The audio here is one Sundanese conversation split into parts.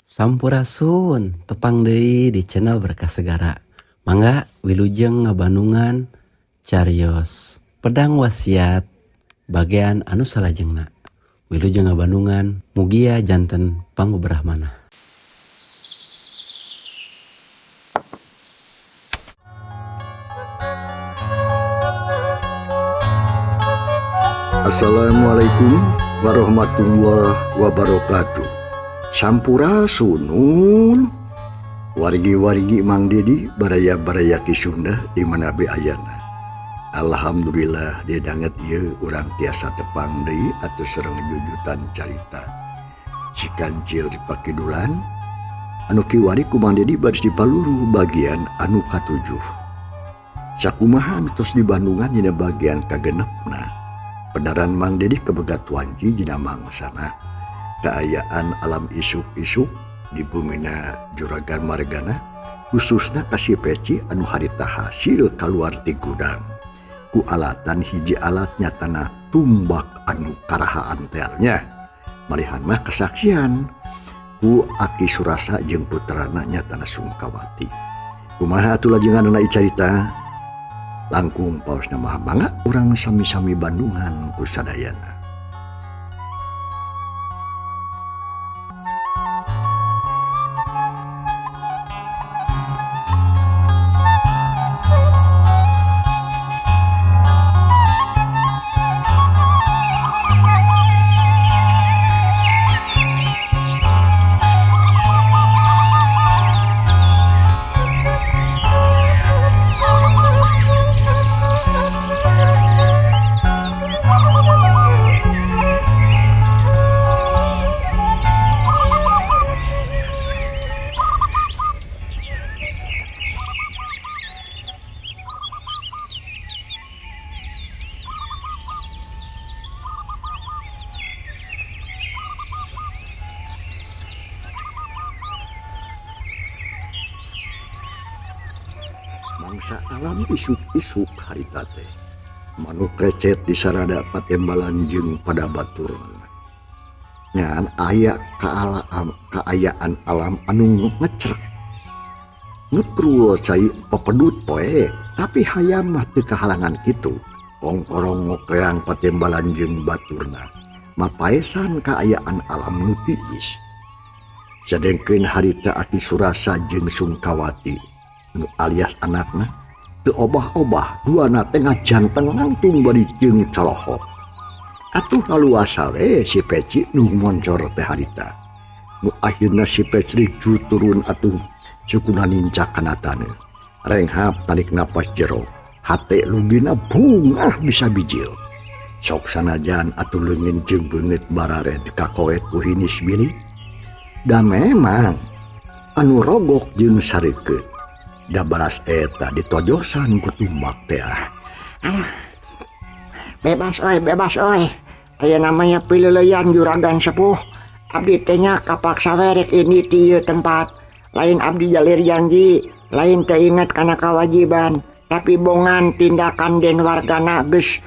Sampurasun, tepang deui di channel Berkah Segara. Mangga wilujeng ngabandungan carios pedang wasiat bagian anu salajengna. Wilujeng ngabandungan mugia janten pangbebrahmana. Assalamualaikum warahmatullahi wabarakatuh. Sampurasun wargi-wargi Mang Dedi baraya-baraya kisunda di mana be ayana. Alhamdulillah dia danget ieu urang tiasa tepang deui atuh sareng jujutan carita. Si Kancil dipake dulan anu kiwari ku Mang Dedi baris dipaluru bagian anu katujuh. Sakumaha tos di Bandungan dina bagian kagenepna. Pedaran Mang Dedi kebegat wanci dina mangsana. Keayaan alam isuk-isuk di bumina Juragan Margana khususna kasih peci anu harita hasil kaluar ti gudang ku alatan hiji alat nyatana tumbak anu karahaan telnya malihan mah kesaksian ku Aki Surasa jeung puterana nyatana Sungkawati. Kumaha atuh lajenganna carita langkung paosna mah mangga urang sami-sami Bandungan ku sadayana. Mangsa alam isuk-isuk harita teh manuk recet di sarada patembalan jeung pada batur ngan aya kaayaan alam anu ngecrek ngeprul cai pepedut poe tapi hayam mah teu kahalangan kitu kongkorong ngokreang patembalan jeung baturna mapaesan kaayaan alam nu tiis sadengkeun harita Aki Surasa jeung Sungkawati alias anakna teu obah-obah duana tengah janteng nangtung bari jeung caloho atuh laluasa we si Peci nu moncor teh harita nu akhirna si Peci turun atuh sukuna nincak kanatana renghap tarik napas jero hate lungina bungah bisa bijil sok sanajan atuh leungin jeung beungeut barare kakoet ku hinis bini da memang anu rogok jeung sareukeut da balas eta ditojosan ku tumbak teh. Bebas oi. Aya namanya pileuleyan juragan sepuh. Abdi teh nya kapaksa werek ini ti ieu tempat. Lain abdi jalir janji, lain teu inget kana kawajiban, tapi bongan tindakan den wargana geus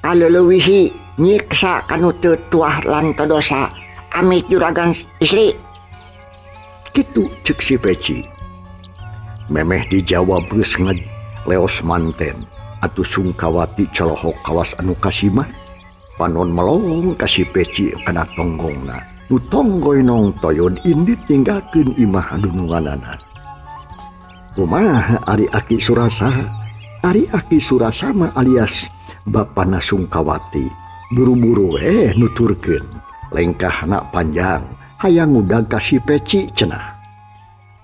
kaleulewihi nyiksa kanu teu tuah lan teu dosa. Amit juragan istri. Kitu ceuk si Peci. Memeh dijawab geus leos manten atuh Sungkawati celohok kawas anu kasimah panon melong ka si Peci kana tonggongna nu tonggoy nong toyon indit tinggalkeun imah dununganana. Kumaha ari Aki Surasa? Ari Aki Surasa mah alias bapana Sungkawati buru-buru nuturkeun lengkahna panjang hayang ngudag ka si Peci cenah.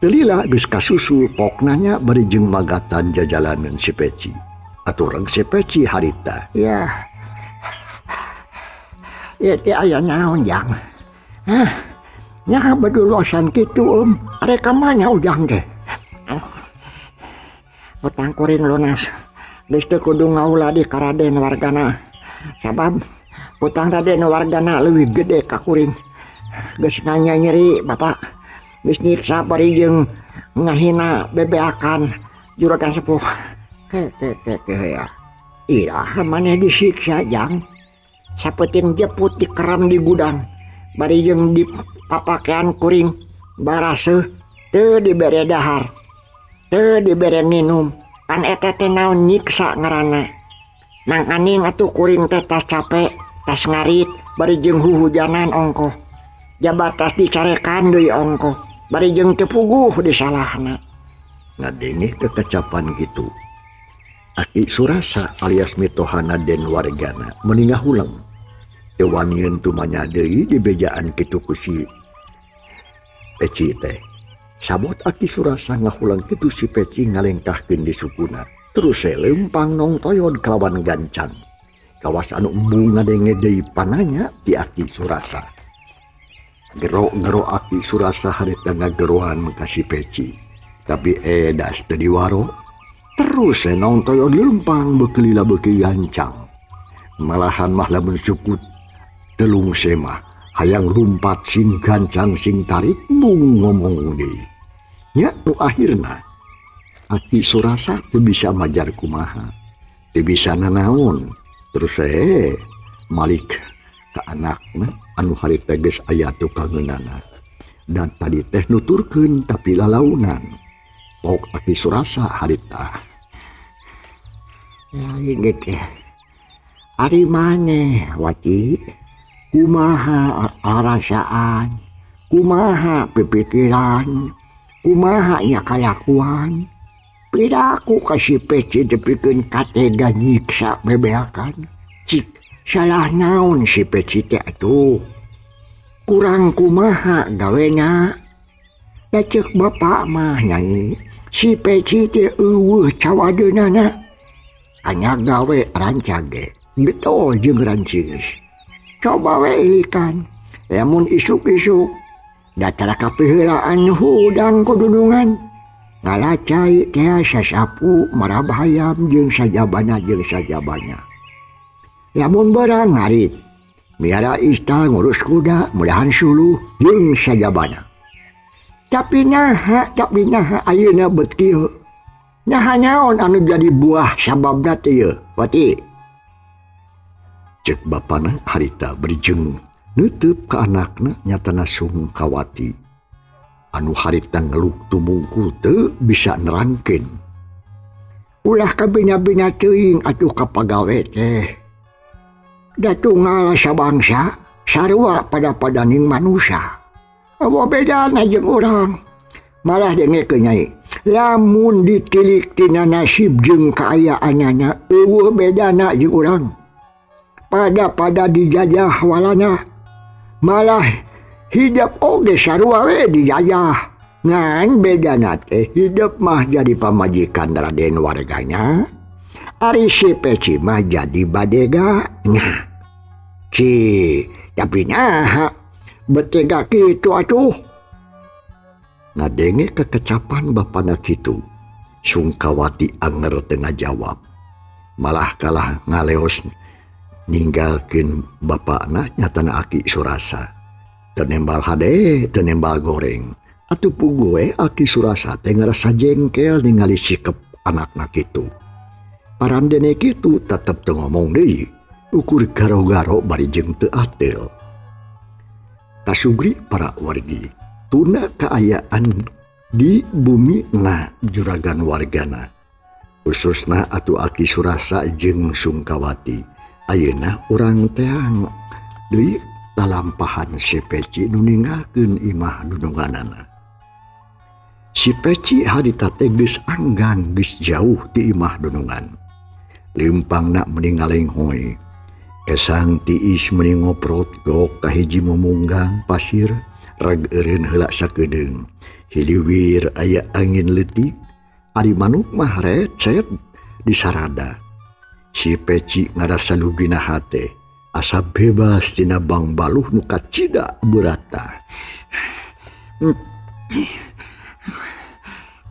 Telila geus kasusul poknanya bari jeung magatan jajalaneun si Peci. Aturang si Peci harita. Ya teh aya naon jang? Nya bedulosan kitu are ka mana ujang teh? Utang kuring lunas. Geus teu kudu ngauladi ka Raden wargana. Sabab utang Raden wargana leuwih gede ka kuring. Geus nanya nyeri Bapak. Geus nyiksa bari jeung ngahina bebeakan juragan sepuh. Ya. Iya, maneh disiksa jang. Sapeting jeput dikeram di gudang. Bari jeung di papakean kuring baraseuh teu dibere dahar, teu dibere minum, kan eta teh naon nyiksa ngaranna. Nang aning atuh kuring teh tas capek, tas ngarit, bari jeung huhujanan ongkoh. Jabat tas dicarekan deui ongkoh, bari jeung teu puguh disalahna. Ngadenge kekecapan gitu. Aki Surasa alias mitohana den wargana meningah ulang. Ewanieun tumanya deui di bejaan kitu ku si Peci teh. Sabot Aki Surasa ngahulang kitu si Peci ngalengkahkeun di sukuna. Terus lempang nong toyon kelawan gancang. Kawas anu embung ngadenge deui pananya ti Aki Surasa. Gero-gero Aki Surasa harita ngagerohan ka si Peci. Tapi edas teu diwaro. Terus nong toyon lempang bekelila beuki gancang. Malahan mah lamun sukut telung semah hayang lumpat sing gancang sing tarik mung ngomong deui. Nya nu akhirna Aki Surasa teu bisa majar kumaha, teu bisa nanaon. Terus malik ka anakna anu harita geus aya tu kangeunana. Dan tadi teh nuturkeun tapi lalaunan. Pok Aki Surasa harita. Ya inget ya. Ari maneh wati, kumaha arasaan, kumaha pipikiran, kumaha nya kalakuan. Pidaku kasih Peci depikeun katega nyiksa bebeakan. Cik salah naon si Peci teh atuh. Kurang kumaha gawena. Da ceuk bapak mah nyai, si Peci teh eueuh cawadeunana. Anya gawe rancage, getol jeung rancis. Coba we ikan, lamun isuk-isuk, datara kapiheulaan hudang kudunungan. Ngalacai teh sasapu marabahayam jeung sajabana. Lamun barang ngarit, miara ista ngurus kuda mudahan suluh jeung sajabana. Tapi naha ayeuna bet kieu. Naha naon anu jadi buah sababna teh ieu, Wati? Cek bapana harita berijeng neuteub ka anakna nyatana Sungkawati. Anu harita ngeluk tumungkul teu bisa nerangkeun. Ulah kabina-bina teuing atuh ka pagawe teh. Da tunggal sabangsa sarua pada-padaning manusia. Apa bedana jeung urang? Malah dengekeun nyai, lamun ditilik tina nasib jeung kaayaanana eueuh bedana jeung urang. Pada dijajah walana. Malah hidup oge sarua we dijajah. Ngan bedana teh hidup mah jadi pamajikan Raden warganya. Ari si Peci mah jadi badega. Nah, tapi nah betega kitu atuh. Ngadenge kekecapan bapana kitu, Sungkawati anger teu ngajawab. Malah kalah ngaleos ninggalkeun bapakna nyatana Aki Surasa. Teu nembal hade, teu nembal goreng. Atuh puguh Aki Surasa teh ngarasa jengkel ningali sikep anakna kitu. Parandene kitu tetep teu ngomong deui, ukur garo-garo bari jeung teu atel. Kasugri para wargi, tuna kaayaan di bumi na juragan wargana. Khususna atuh Aki Surasa jeung Sungkawati. Ayeuna urang teang deui lalampahan si Peci nu ninggalkeun imah dununganana. Si Peci harita teh geus anggan geus jauh ti imah dunungan. Limpangna mending ngalenghoy. Kesang tiis mending ngoprot gok ka hiji mumunggang pasir rag eureun heula sakedeung. Hiliwir aya angin leutik, ari manuk mah recet di sarada. Si Peci ngarasa lugina hate, asa bebas tina bang baluh nu kacida berata.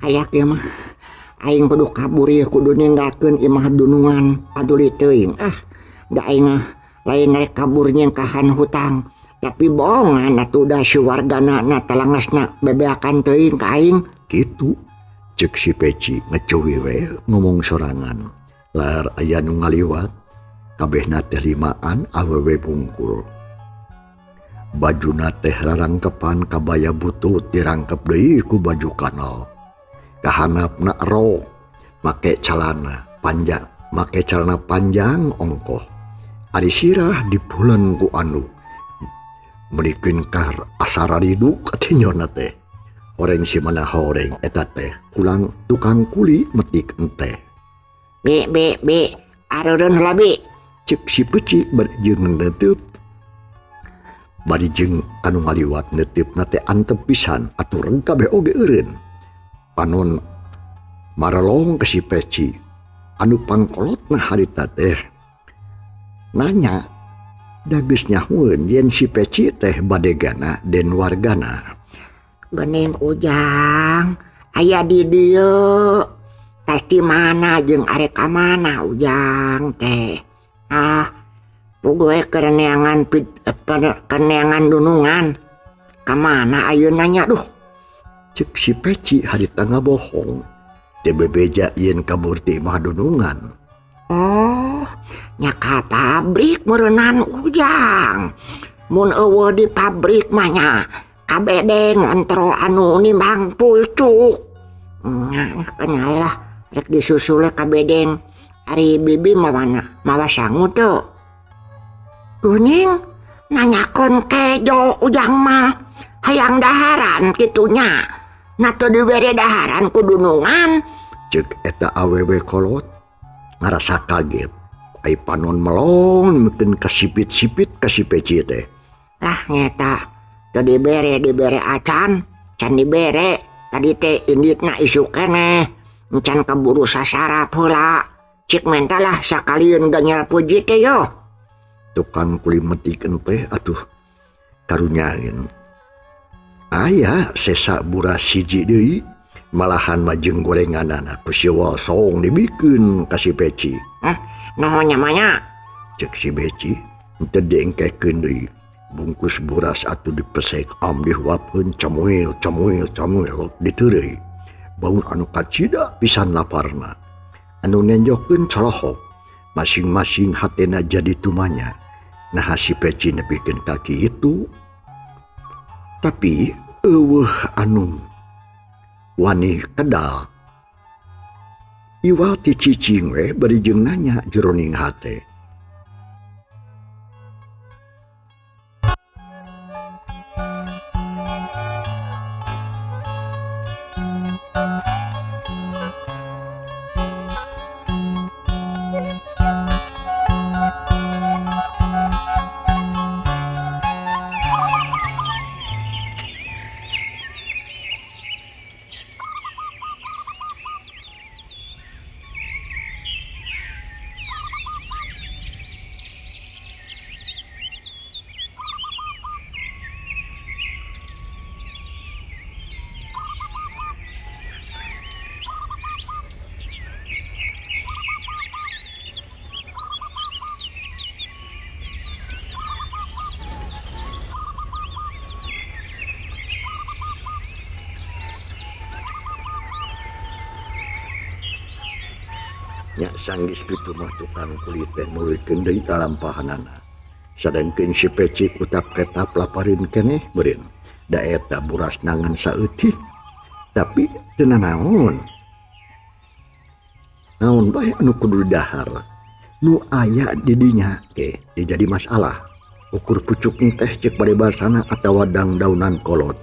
Kayak ieu mah aing kudu kabur ieu kudu ninggalkeun imah dunungan paduli teuing. Da aing lain rek kabur nyengkahan hutang, tapi bohongan atuh da si wargana na talangasna bebeakan teuing ka aing. Kitu cek si Peci ngecewi we ngomong sorangan. Lar aya nu ngaliwat kabehna teh limaan awewe bungkul. Bajuna teh rarangkepan kabaya butut dirangkep deui ku baju kanal. Kahanapna rok, make celana panjang ongkoh. Ari sirah dipulen ku anu melikeun kar asara riduk katinyona teh. Horeng si mana horeng eta teh kulang tukang kuli metik enteh. Bi, areurun heula bi. Cek si peci berjeung neteup. Bari jeung anu ngaliwat neteupna teh antep pisan aturan kabeh oge eureun. Panon marelong ke si peci anu pangkolotna harita teh nanya da geus nyahoeun yen si peci teh badegana den wargana. Geuning Ujang, aya di dieu. Tes di mana jeung are ka mana Ujang teh? Pugue keneangan dunungan. Ka mana ayeuna nya duh? Cek si peci harita ngabohong. Teu bebeja yen kabur ti mah dunungan. Oh, nya ka pabrik meureunnan Ujang. Mun eueuh di pabrik mah nya kabede ngontro anu nimbang pucuk. Nya kenyalah rek disusule kabedeng ari bibi mawa sangu teu. Kuning nanyakon kejo Ujang mah hayang daharan kitunya. Na teu dibere daharan ku dunungan. Cek eta awewe kolot ngarasa kaget. Ai panon melong meukeun kasipit-sipit ka si peci teh. Lah nyata teu dibere acan, can dibere. Tadi teh inditna isu keneh. Encan keburu sasarap heula. Cik menta lah sakalian ganyal puji teh yo. Tukang kuli metik teh atuh karunyaeun. Aya sesa buras siji deui malahan majeng gorenganana ku siwa song dibikeun ka si peci. Naon nyamanya? Cek si peci teu diengkekeun deui. Bungkus buras atuh dipesek dihuapkeun camuel diteureuy. Baun anu kacida pisan laparna. Anu nenjokkeun colohok. Masing-masing hatena jadi tumanya. Nah si peci nepikeun kaki itu. Tapi eueuh anu wani kedal. Iwal ti cicing we bari jeung nanya jroning hate. Nya sanggis kitu mah tukang kulit teh mulikeun deui kalampahanana. Sadengkeun si peci kutap ketap laparin keneh beureun. Da eta buras nangan saeutik. Tapi teu nanaon. Naon bae anu kudu dahar. Nu aya di dinya ge teu jadi masalah. Ukur pucuk teh ceuk bade basana atawa daunan kolot.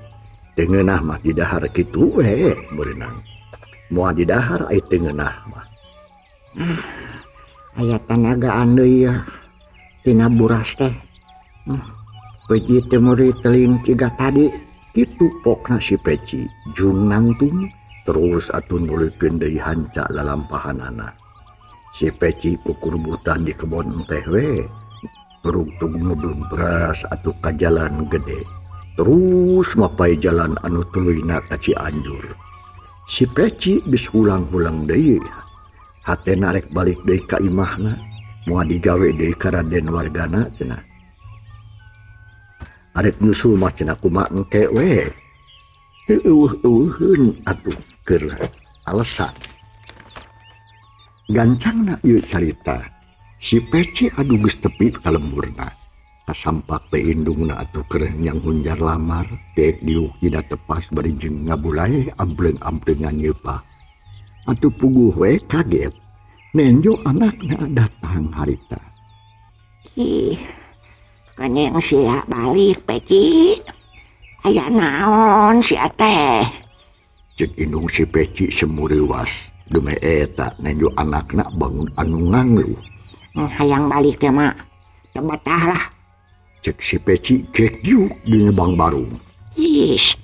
Teu ngeunah mah didahar kitu we beunang. Moal didahar aya teu ngeunah mah. Aya tanagaan deui ya tina buras teh. Peci teh meuli teling ciga tadi kitu pokna si peci jung nangtung terus atuh nulikeun deui hanca lalampahanana. Si peci ukur butan di kebon teh we beruntung ngudun beras atuh ka jalan gede terus mapai jalan anu tuluyna ka Cianjur. Si peci geus ulang-ulang deui. Hatena rek balik deui ka imahna, moal digawe deui ka Raden wargana cenah. Arek nyusul mah cenah kumaha engke we. Teu eueuh-eueuheun atuh keur alesan. Gancangna ieu carita. Si peci adu geus tepi ka lemburna. kasampak teh indungna atuh keur nyang hunjar lamar dek diuk dina tepas bari jeung ngabulai ambleng-amblengan nyeupah. Atuh puguh we kaget nenjo anakna datang harita. Ih, keneng sia balik Peci. Aya naon sia teh? Cek indung si Peci semuriwas. Demi eta nenjo anakna bangun anu nganglu. Hayang balik ya mak. Tebetah lah. Cek si Peci kek diuk di Bang Barung. Is.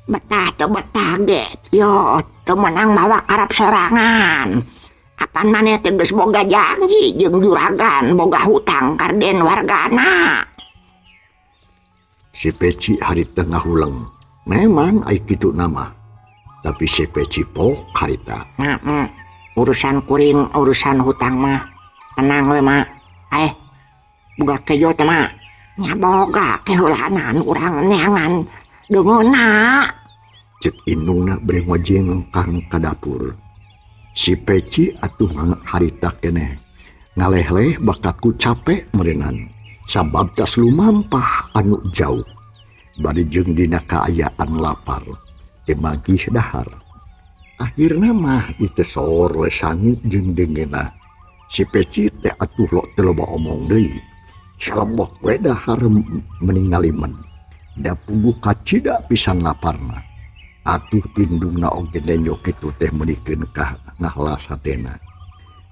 Betah tuh betah get. Yo, tuh menang mawa karap sorangan. Apan maneh teh geus boga janji jeung juragan boga hutang karden wargana. Si Peci hari tengah ulang. Memang ai kitu nama. Tapi si Peci pok harita. Urusan kuring, urusan hutang mah tenang we mak. Boga kejo teh mak. Nya boga keheulanan urang neangan deungeunna. Cek indungna bere ngojeng kang ka dapur. Si Peci atuh harita keneh. Ngaleh-leh bakatku capek merenang. Sabab tas lumampah anu jauh. Bari jeung dina kaayaan lapar. Temagih dahar. Akhirna mah itu sor we sangit jeung dengena. Si Peci teh atuh lo teu loba omong deui. Salebok we dahar meningaliman. Da puguh kacida pisan laparna. Atuh indungna oge nenyo kitu teh menikeun ka ngahlas hatena.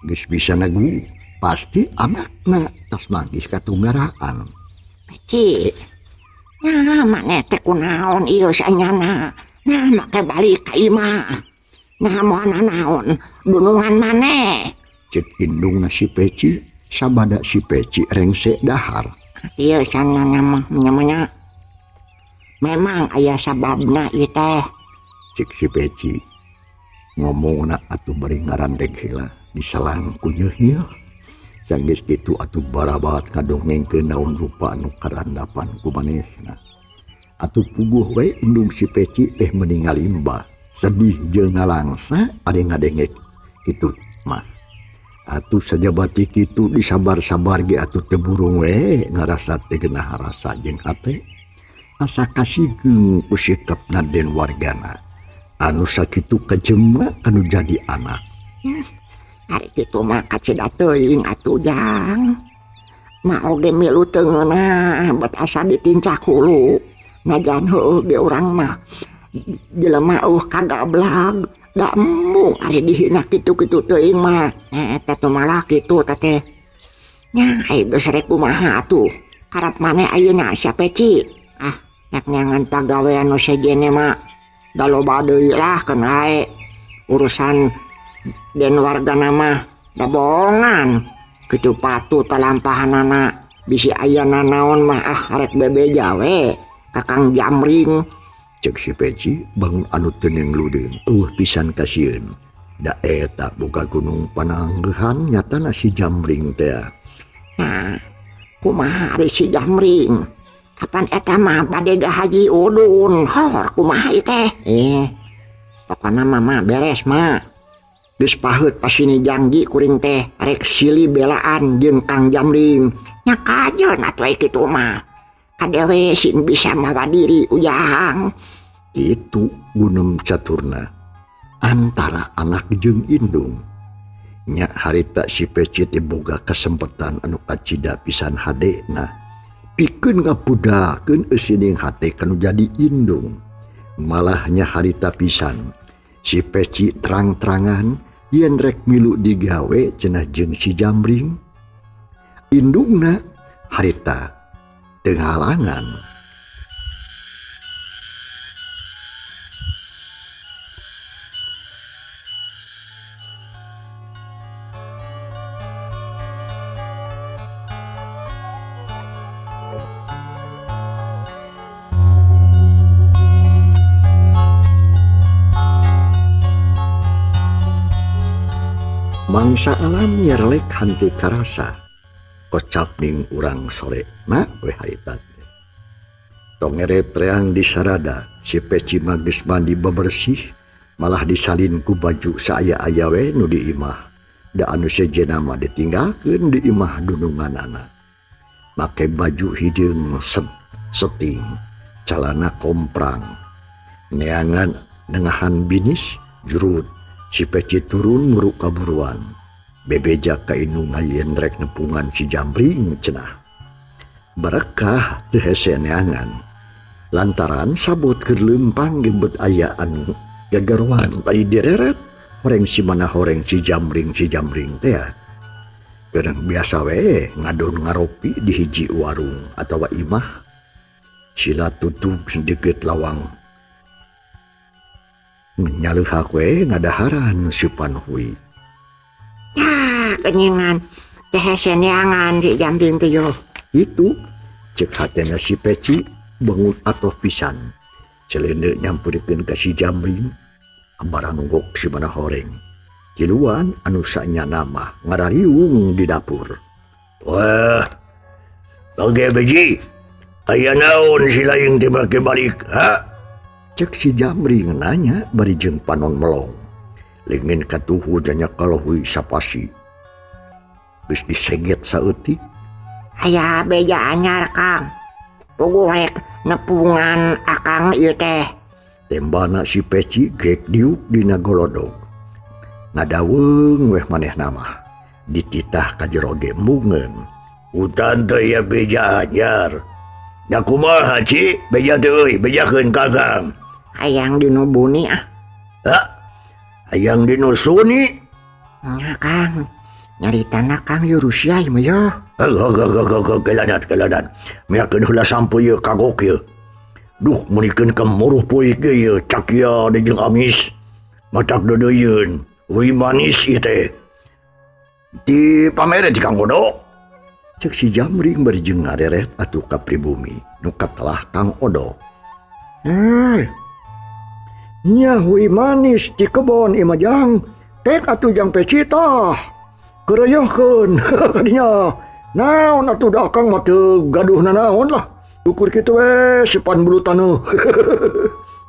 Geus bisa nagu pasti anakna tas manggih katunggaraan. Peci. Nah, maneh teh kunaon ieu sanyana. Nah, make balik ka imah. Nah, moana naon? Dunungan maneh. Cek indungna si Peci, sabada si Peci rengse dahar. Ieu sanana mah nyamanya. Memang aya sababna ieu teh. Cek si Peci, ngomongna atuh bari ngarandeg heula disalang ku nyeuh-nyeuh. Sanggeus kitu atuh barabat ngadongengkeun naon rupa anu karandapan ku manehna. Atuh puguh we indung si Peci teh meningali mbah sedih jeung ngalangsa ade ngadengek kitu mah. Atuh sajabati kitu disabar-sabar ge atuh teu burung we ngarasa teh geunah rasa jeung hate. Asa kasihkeun ku sikepna den wargana anu sakitu kajema anu jadi anak. Ari kitu mah kacida teuing atuh jang. Mah oge milu teu ngeunah bet asa ditincak hulu. Najan heueuh ge urang mah jelema kagablag da embung ari dihina kitu-kitu teuing mah. Eta teh malah kitu teh. Nya ai geus rek kumaha atuh. Karep maneh ayeuna sia Peci. Yak nyangan pagawean nu sejene mah da loba deui lah keun ae. Urusan den wargana mah da bohongan. Kitu patut talampahanana bisi ayana naon mah rek bebeja we. Kakang Jamring. Cek si Peci bangun anu teneng ludeung pisan kasieun. Da eta boga gunung pananggehan nyatana si Jamring teh. Nah, kumaha ari si Jamring? Kapan eta mah bade gahaji udun. Hor kumaha ieu teh? Pokona mah beres mah. Geus paheut pasini janji kuring teh rek silih belaan jeung Kang Jamring. Nya kajeun atuh kitu mah. Kadewe sin bisa mawa diri ujang. Itu gunem caturna antara anak jeung indung. Nya harita si Peci teh boga kesempatan anu kacida pisan hadena. Pikeun ngapudakeun eusining hate kanu jadi indung. Malahnya harita pisan si Peci terang-terangan yen rek milu digawe cenah jeung si Jamring. Indungna harita tenghalangan. Mangsa alam nyerlek hanti karasa. Kocap ning urang sore na we harita. Tongere treang di sarada si Peci magis mandi bebersih malah disalin ku baju saaya-aya we nu di imah. Da anu sejenna mah ditinggalkeun di imah dununganana. make baju hideung seting, calana komprang, neangan nengahan binis jurut, si Peci turun muruk kaburuan, bebeja ka inu ngalian rek nepungan si Jambring cenah. Barakah teu hese neangan, lantaran sabot keur leumpang gebet ayaan gagaruan bari direret horeng si mana horeng si Jambring teh. Kadang biasa we ngadon ngaropi di hiji warung atawa imah, sila tutug sedikit lawang. Nyaleuhak we ngadaharan si Panhui. Ya, keningan. Teh seneangan si Jambring teh yo. Itu cek hatena si Peci bangun atoh pisan. Celende nyamperikeun ka si Jambring, baranggok si mana horeng. Kiluan anu sanyana mah ngarariung di dapur. Wah, bage beji, aya naon si laing teh make balik, ha? Cek si Jambring nanya bari jeung panon melong. Lingin katuhu janya kalohui sapasi. Geus diseget saeutik. Aya beja anyar Kang. Puguh rek nepungan akang ieu teh. Tembana si Peci grek diuk dina golodog. Ngadaweung weh maneh nama. Dititah ka jero gemmungeun. Utan teh ya beja anyar. Da kumaha ci, beja teh euy, bejakeun kakang. Hayang dinu buni ah. Ha? Hayang dinu suni? Nya Kang. Nyaritana Kang yu Rusia mah yo. Keladan. Meakeun heula sampai ye kagok ye. Duh, munikeun kemuruh poik ge ye, cak ya de jeung amis. Matak dodeuyeun. Ui manis ieu teh. Di pamere di Kang Odo. Cek si Jambring bari jeung ngareret atuh ka pribumi nu katelah Kang Odo. Nya hui manis di kebon imah jang. Tek atuh jang Peci tah. Keroyohkeun kadinya. Naon atuh da Kang mah teu gaduhna naon lah. Ukur kitu we si Pan bulu taneuh.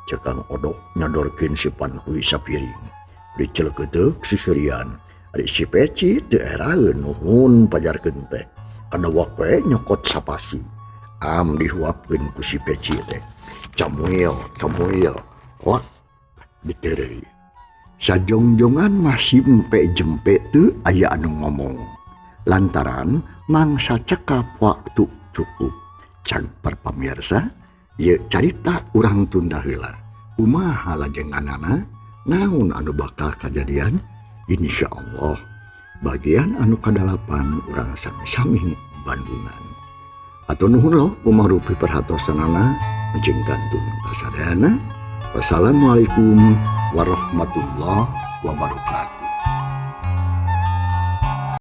Cek Kang Odo nyodorkeun si Panhui sapiring. Diceleukeuteuh si Surian. Ari si Peci teu eraeun nuhun pajarkeun teh. Kadawak we nyokot sapasi. Am dihuapkeun ku si Peci teh. Camuil. Lak diterei. Sajongjongan masih jempe teu aya anu ngomong. Lantaran mangsa cekap waktu cukup. Can perpamirsa, ieu carita urang tunda heula. Kumaha lajenganana? Naon anu bakal kajadian? Insyaallah bagian anu kadalapan urang sami-sami Bandungan. Atur nuhun lo pumarupi perhatosanana jeung gantung kasadayana. Wassalamualaikum warahmatullahi wabarakatuh.